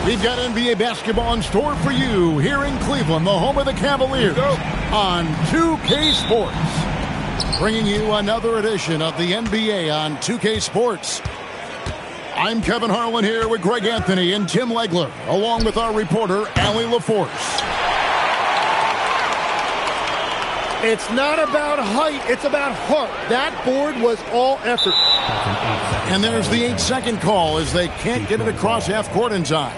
We've got NBA basketball in store for you here in Cleveland, the home of the Cavaliers, on 2K Sports. Bringing you another edition of the NBA on 2K Sports. I'm Kevin Harlan here with Greg Anthony and Tim Legler, along with our reporter, Allie LaForce. It's not about height, it's about heart. That board was all effort. And there's the 8-second call as they can't get it across half court in time.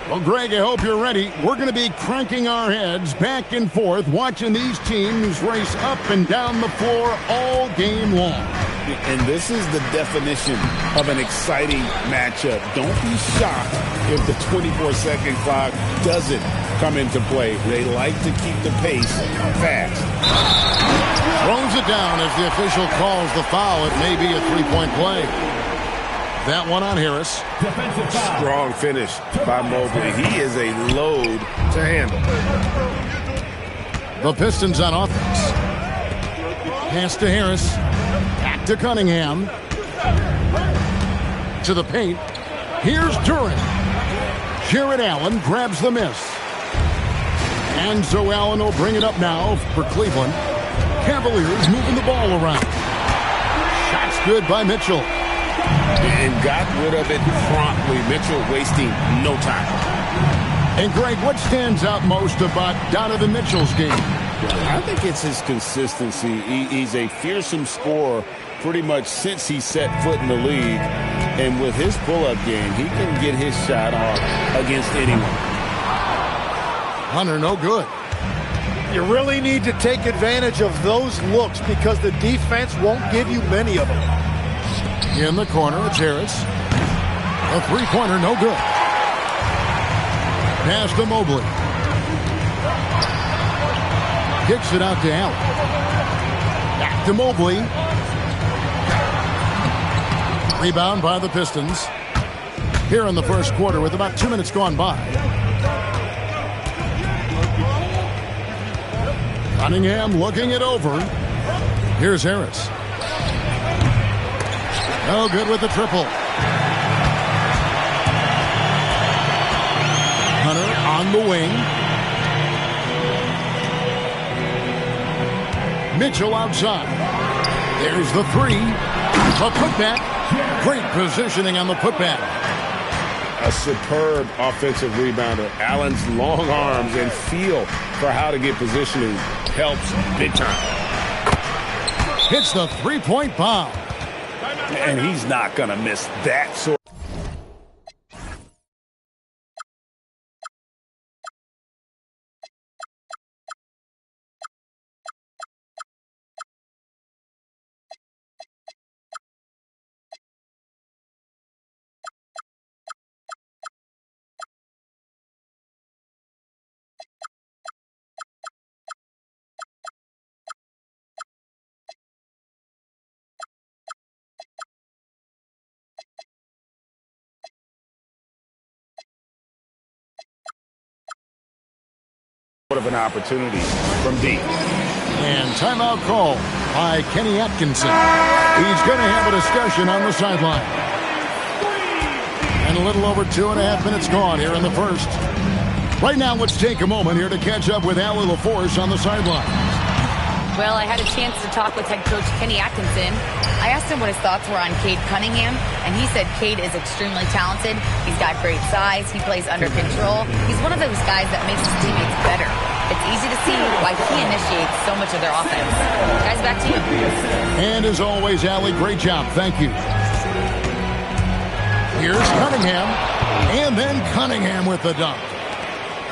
Well, Greg, I hope you're ready. We're going to be cranking our heads back and forth, watching these teams race up and down the floor all game long. And this is the definition of an exciting matchup. Don't be shocked if the 24-second clock doesn't come into play. They like to keep the pace fast. Throws it down as the official calls the foul. It may be a three-point play. That one on Harris. Strong finish by Mobley. He is a load to handle. The Pistons on offense. Pass to Harris. Back to Cunningham. To the paint. Here's Duren. Jarrett Allen grabs the miss. And so Allen will bring it up now for Cleveland. Cavaliers moving the ball around. Shots good by Mitchell. And got rid of it promptly. Mitchell wasting no time. And Greg, what stands out most about Donovan Mitchell's game? I think it's his consistency. He's a fearsome scorer pretty much since he set foot in the league. And with his pull-up game, he can get his shot off against anyone. Hunter, no good. You really need to take advantage of those looks because the defense won't give you many of them. In the corner, it's Harris. A three-pointer, no good. Pass to Mobley. Kicks it out to Allen. Back to Mobley. Rebound by the Pistons. Here in the first quarter with about 2 minutes gone by. Cunningham looking it over. Here's Harris. No good with the triple. Hunter on the wing. Mitchell outside. There's the three. A putback. Great positioning on the putback. A superb offensive rebounder. Allen's long arms and feel for how to get positioning helps big time. Hits the three-point bomb. And he's not going to miss that sort. Of an opportunity from deep. And timeout call by Kenny Atkinson. He's going to have a discussion on the sideline. And a little over 2.5 minutes gone here in the first. Right now, let's take a moment here to catch up with Allie LaForce on the sideline. Well, I had a chance to talk with head coach Kenny Atkinson. I asked him what his thoughts were on Cade Cunningham, and he said Cade is extremely talented. He's got great size. He plays under control. He's one of those guys that makes his teammates better. It's easy to see why he initiates so much of their offense. Guys, back to you. And as always, Allie, great job. Thank you. Here's Cunningham, and then Cunningham with the dunk.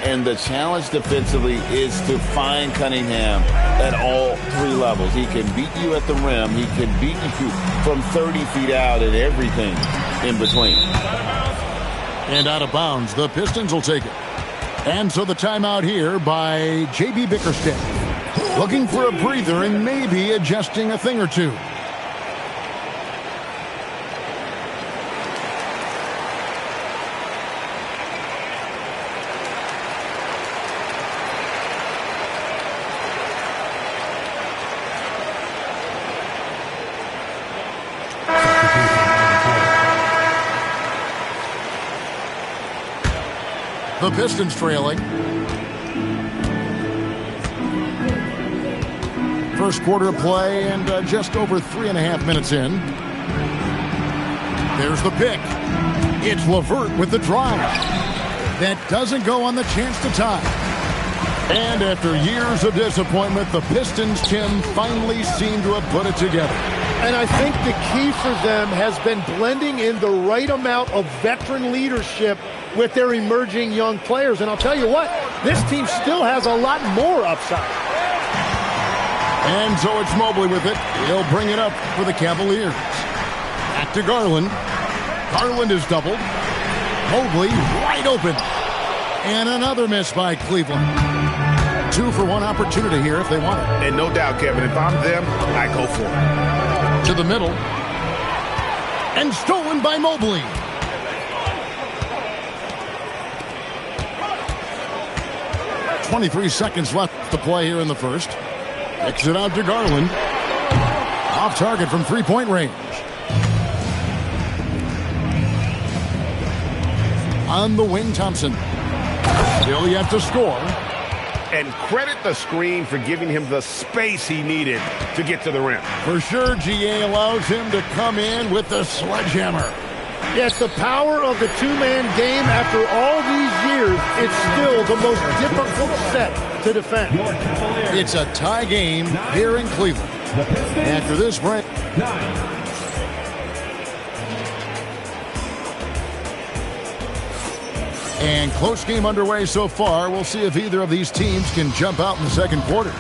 And the challenge defensively is to find Cunningham at all three levels. He can beat you at the rim. He can beat you from 30 feet out and everything in between. And out of bounds, the Pistons will take it. And so the timeout here by J.B. Bickerstaff. Looking for a breather and maybe adjusting a thing or two. The Pistons trailing. First quarter of play and just over 3.5 minutes in. There's the pick. It's LeVert with the drive. That doesn't go on the chance to tie. And after years of disappointment, the Pistons, Tim, finally seem to have put it together. And I think the key for them has been blending in the right amount of veteran leadership with their emerging young players. And I'll tell you what, this team still has a lot more upside. And so it's Mobley with it. He'll bring it up for the Cavaliers. Back to Garland. Garland is doubled. Mobley wide open. And another miss by Cleveland. 2-for-1 opportunity here if they want it. And no doubt, Kevin, if I'm them, I go for it. To the middle. And stolen by Mobley. .23 seconds left to play here in the first. Kicks it out to Garland. Off target from three-point range. On the wing, Thompson. Still yet to score. And credit the screen for giving him the space he needed to get to the rim. For sure, GA allows him to come in with the sledgehammer. Yes, the power of the two-man game after all these years, it's still the most difficult set to defend. It's a tie game here in Cleveland. After this break. And close game underway so far. We'll see if either of these teams can jump out in the second quarter.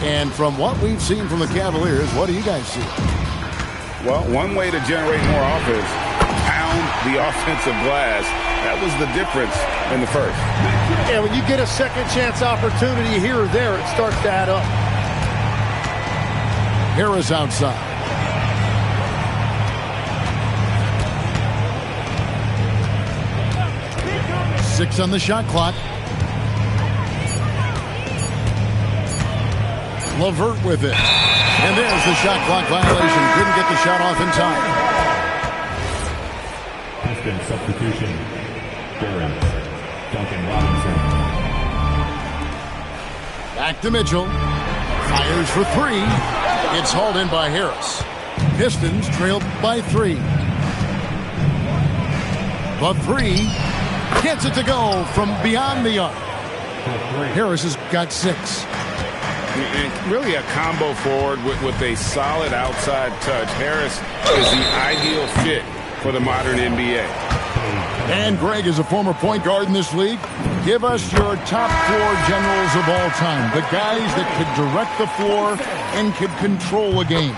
And from what we've seen from the Cavaliers, what do you guys see? Well, one way to generate more offense, pound the offensive glass. That was the difference in the first. Yeah, when you get a second chance opportunity here or there, it starts to add up. Harris outside. Six on the shot clock. LeVert with it. And there's the shot clock violation. Couldn't get the shot off in time. Piston substitution. Duncan Robinson. Back to Mitchell. Fires for three. It's hauled in by Harris. Pistons trailed by 3. The three gets it to go from beyond the arc. Harris has got 6. And really a combo forward with a solid outside touch. Harris is the ideal fit for the modern NBA. And Greg is a former point guard in this league. Give us your top 4 generals of all time. The guys that could direct the floor and could control a game.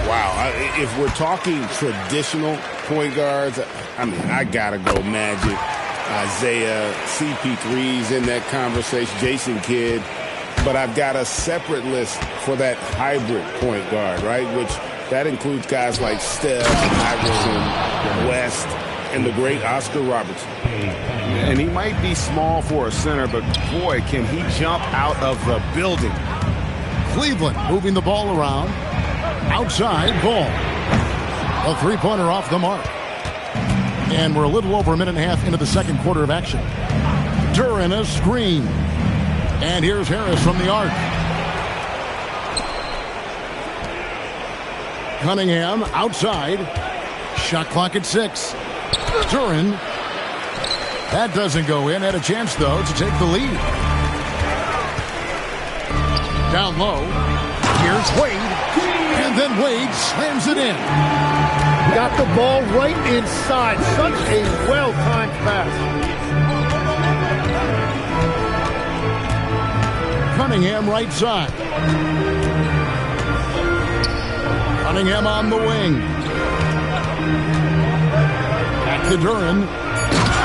Wow. If we're talking traditional point guards, I mean, I got to go Magic, Isaiah, CP3's in that conversation, Jason Kidd. But I've got a separate list for that hybrid point guard, right? Which that includes guys like Steph, Iverson, West, and the great Oscar Robertson. And he might be small for a center, but boy, can he jump out of the building. Cleveland moving the ball around. Outside, Ball. A three-pointer off the mark. And we're a little over a minute and a half into the second quarter of action. Duran a screen. And here's Harris from the arc. Cunningham outside. Shot clock at 6. Duran. That doesn't go in. Had a chance, though, to take the lead. Down low. Here's Wade. And then Wade slams it in. Got the ball right inside. Such a well-timed pass. Cunningham right side. Cunningham on the wing. Back to Duran.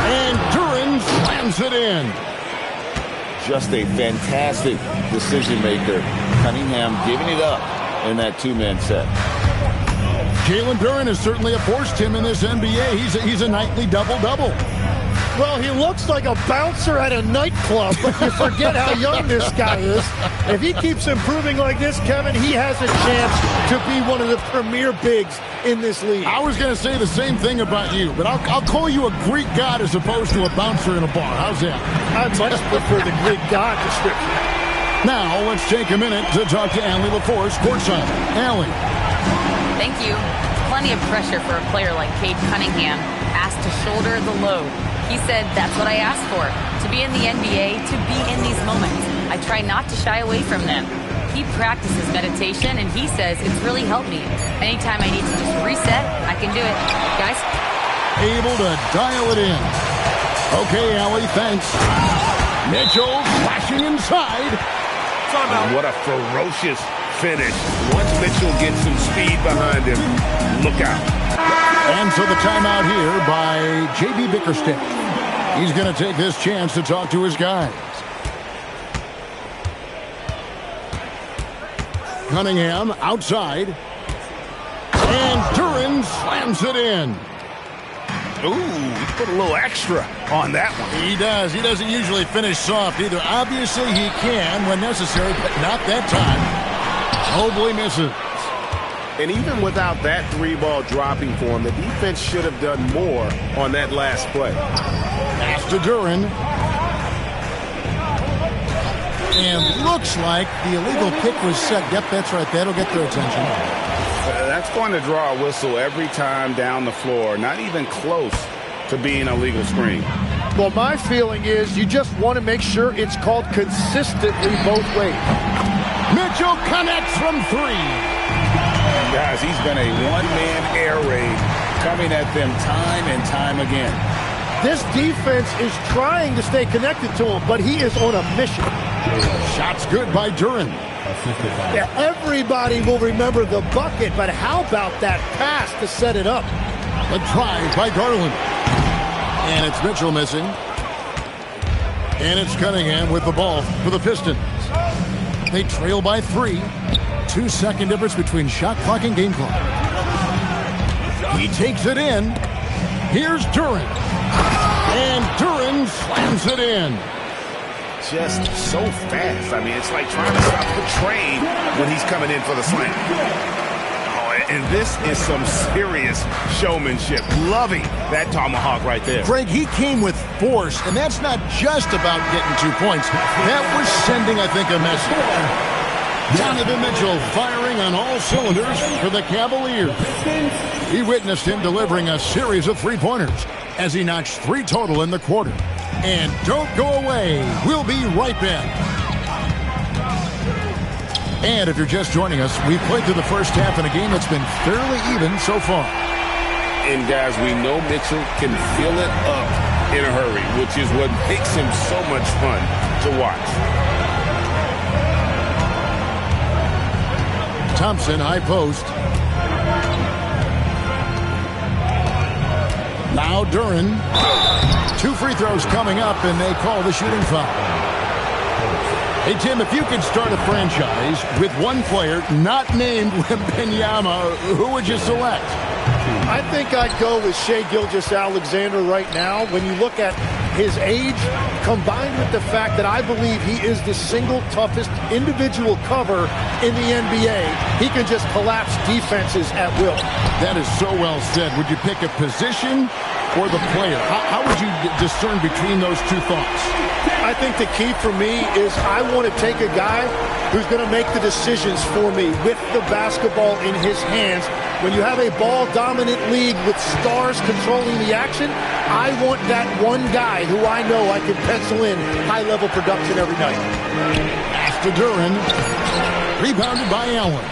And Duran slams it in. Just a fantastic decision maker. Cunningham giving it up in that two-man set. Jalen Duran has certainly forced him in this NBA. He's a nightly double-double. Well, he looks like a bouncer at a nightclub, but you forget how young this guy is. If he keeps improving like this, Kevin, he has a chance to be one of the premier bigs in this league. I was going to say the same thing about you, but I'll call you a Greek god as opposed to a bouncer in a bar. How's that? I much prefer the Greek god description. Now, let's take a minute to talk to Allie LaForce, courtside. Allie. Thank you. Plenty of pressure for a player like Cade Cunningham, asked to shoulder the load. He said, that's what I asked for, to be in the NBA, to be in these moments. I try not to shy away from them. He practices meditation, and he says it's really helped me. Anytime I need to just reset, I can do it. Guys? Able to dial it in. Okay, Allie, thanks. Mitchell flashing inside. What a ferocious finish. Once Mitchell gets some speed behind him, look out. And so the timeout here by J.B. Bickerstaff. He's going to take this chance to talk to his guys. Cunningham outside. And Duren slams it in. Ooh, he put a little extra on that one. He does. He doesn't usually finish soft either. Obviously, he can when necessary, but not that time. Mobley misses. And even without that three-ball dropping for him, the defense should have done more on that last play. Pass to Duren. And looks like the illegal kick was set. Yep, that's right. That'll get their attention. That's going to draw a whistle every time down the floor. Not even close to being a legal screen. Well, my feeling is you just want to make sure it's called consistently both ways. Mitchell connects from three. Guys, he's been a one-man air raid coming at them time and time again. This defense is trying to stay connected to him, but he is on a mission. Shot's good by Duren. Yeah, everybody will remember the bucket, but how about that pass to set it up? A drive by Garland. And it's Mitchell missing. And it's Cunningham with the ball for the Pistons. They trail by 3. 2-second difference between shot clock and game clock. He takes it in. Here's Duren. And Duren slams it in. Just so fast. I mean, it's like trying to stop the train when he's coming in for the slam. Oh, and this is some serious showmanship. Loving that tomahawk right there. Greg, he came with force, and that's not just about getting 2 points. That was sending, I think, a message. Donovan Mitchell firing on all cylinders for the Cavaliers. He witnessed him delivering a series of three-pointers as he notched 3 total in the quarter. And don't go away. We'll be right back. And if you're just joining us, we've played through the first half in a game that's been fairly even so far. And guys, we know Mitchell can fill it up in a hurry, which is what makes him so much fun to watch. Thompson, high post. Now Duren. 2 free throws coming up, and they call the shooting foul. Hey, Tim, if you could start a franchise with one player not named Wembanyama, who would you select? I think I'd go with Shai Gilgeous-Alexander right now. When you look at his age, combined with the fact that I believe he is the single toughest individual cover in the NBA, he can just collapse defenses at will. That is so well said. Would you pick a position or the player? How would you discern between those two thoughts? I think the key for me is I want to take a guy who's going to make the decisions for me with the basketball in his hands. When you have a ball-dominant league with stars controlling the action, I want that one guy who I know I can pencil in high-level production every night. Pass to Duren. Rebounded by Allen.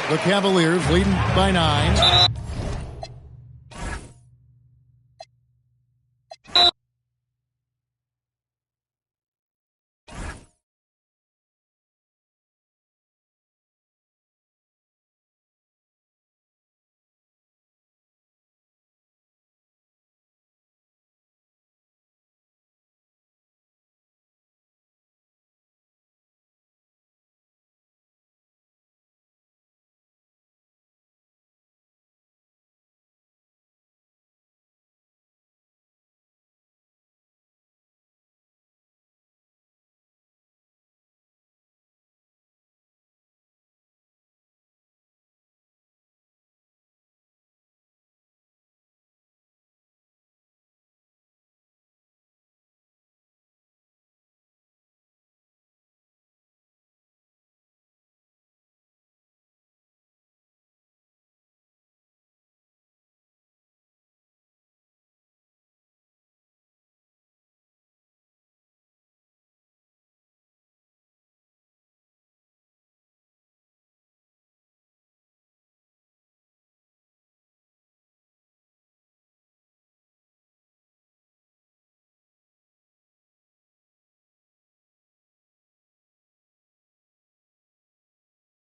The Cavaliers leading by 9.